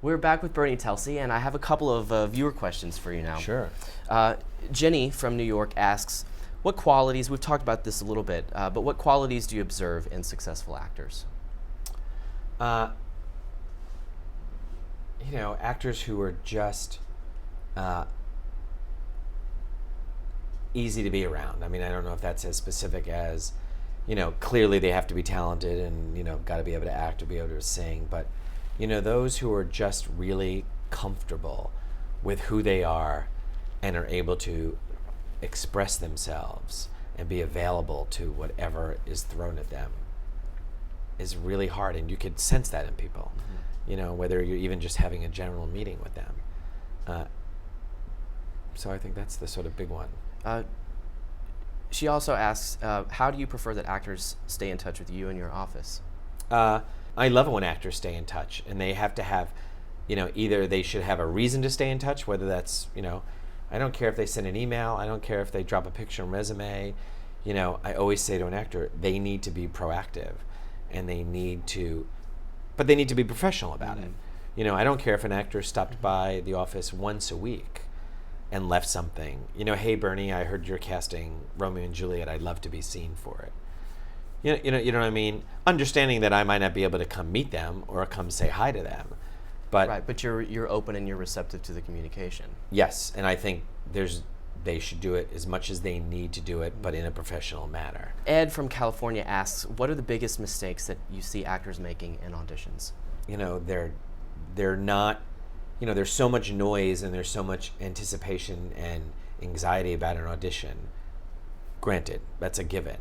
We're back with Bernie Telsey, and I have a couple of viewer questions for you now. Sure. Jenny from New York asks, what qualities, we've talked about this a little bit, but what qualities do you observe in successful actors? Actors who are just easy to be around. I mean, I don't know if that's as specific as, clearly they have to be talented and, got to be able to act or be able to sing, but those who are just really comfortable with who they are and are able to express themselves and be available to whatever is thrown at them is really hard, and you could sense that in people. Whether you're even just having a general meeting with them. So I think that's the sort of big one. She also asks, how do you prefer that actors stay in touch with you in your office? I love it when actors stay in touch, and they have to have, either they should have a reason to stay in touch, whether that's, I don't care if they send an email, I don't care if they drop a picture and resume. I always say to an actor, they need to be proactive, and they need to be professional about it. I don't care if an actor stopped by the office once a week and left something. Hey Bernie, I heard you're casting Romeo and Juliet. I'd love to be seen for it. You know what I mean? Understanding that I might not be able to come meet them or come say hi to them, but right. But you're open and you're receptive to the communication. Yes, and I think they should do it as much as they need to do it, but in a professional manner. Ed from California asks, what are the biggest mistakes that you see actors making in auditions? They're not. There's so much noise and there's so much anticipation and anxiety about an audition. Granted, that's a given.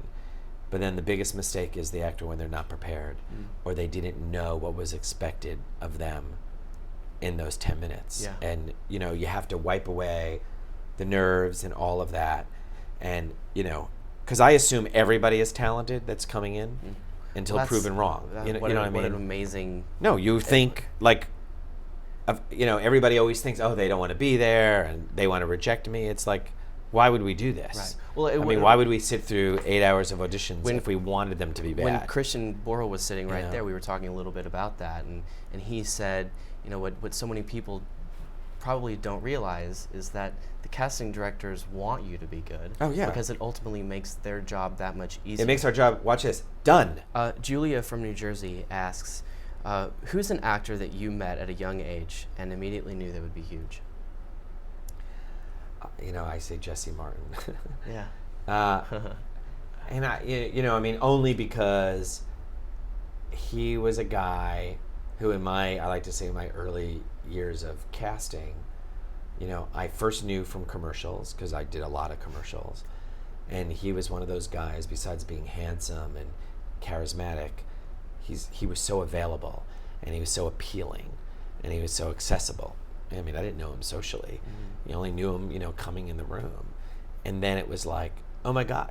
But then the biggest mistake is the actor when they're not prepared or they didn't know what was expected of them in those 10 minutes. Yeah. And, you have to wipe away the nerves and all of that. And, because I assume everybody is talented that's coming in until proven wrong. You know what I mean? What an amazing... No, you think everybody always thinks, oh, they don't want to be there and they want to reject me. It's like, why would we do this? Right. Well, why would we sit through 8 hours of auditions if we wanted them to be bad? When Christian Borle was sitting right there, we were talking a little bit about that, and he said, what so many people probably don't realize is that the casting directors want you to be good. Oh, yeah. Because it ultimately makes their job that much easier. It makes our job, watch this, done. Julia from New Jersey asks, who's an actor that you met at a young age and immediately knew they would be huge? I say Jesse Martin. Yeah. And only because he was a guy who I like to say in my early years of casting, I first knew from commercials because I did a lot of commercials. And he was one of those guys, besides being handsome and charismatic, he was so available and he was so appealing and he was so accessible. I didn't know him socially. You only knew him, coming in the room. And then it was like, oh my God,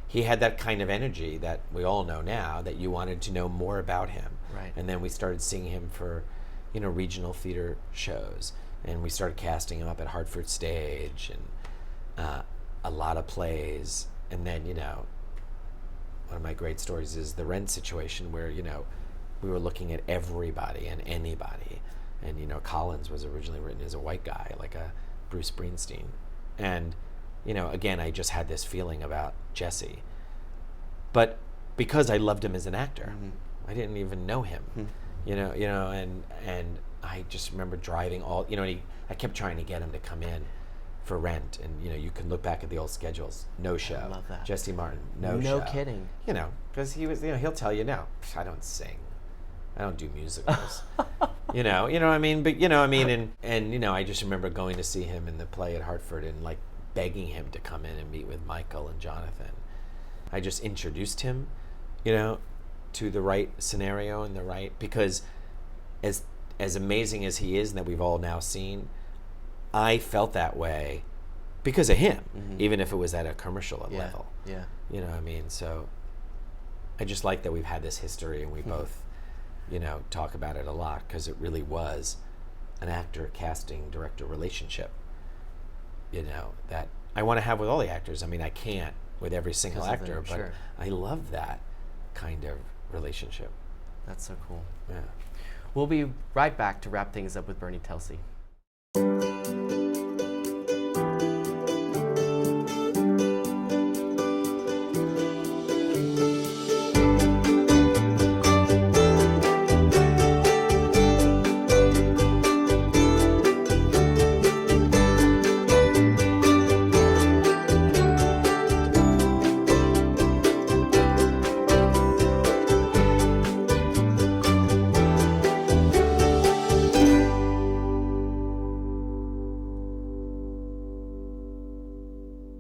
he had that kind of energy that we all know now that you wanted to know more about him. Right. And then we started seeing him for, regional theater shows. And we started casting him up at Hartford Stage and a lot of plays. And then, one of my great stories is the Rent situation where, we were looking at everybody and anybody. And, Collins was originally written as a white guy, like a Bruce Springsteen. And, again, I just had this feeling about Jesse. But because I loved him as an actor, I didn't even know him, and I just remember driving I kept trying to get him to come in for Rent. And, you can look back at the old schedules, no show. I love that. Jesse Martin, no show. No kidding. Because he was, he'll tell you, no, I don't sing. I don't do musicals. you know what I mean? But, and I just remember going to see him in the play at Hartford and begging him to come in and meet with Michael and Jonathan. I just introduced him, to the right scenario and because as amazing as he is and that we've all now seen, I felt that way because of him, even if it was at a commercial level. Yeah. You know what I mean? So I just like that we've had this history and we both, talk about it a lot because it really was an actor, casting, director relationship, that I want to have with all the actors. I can't with every single actor, but I love that kind of relationship. That's so cool. Yeah. We'll be right back to wrap things up with Bernie Telsey.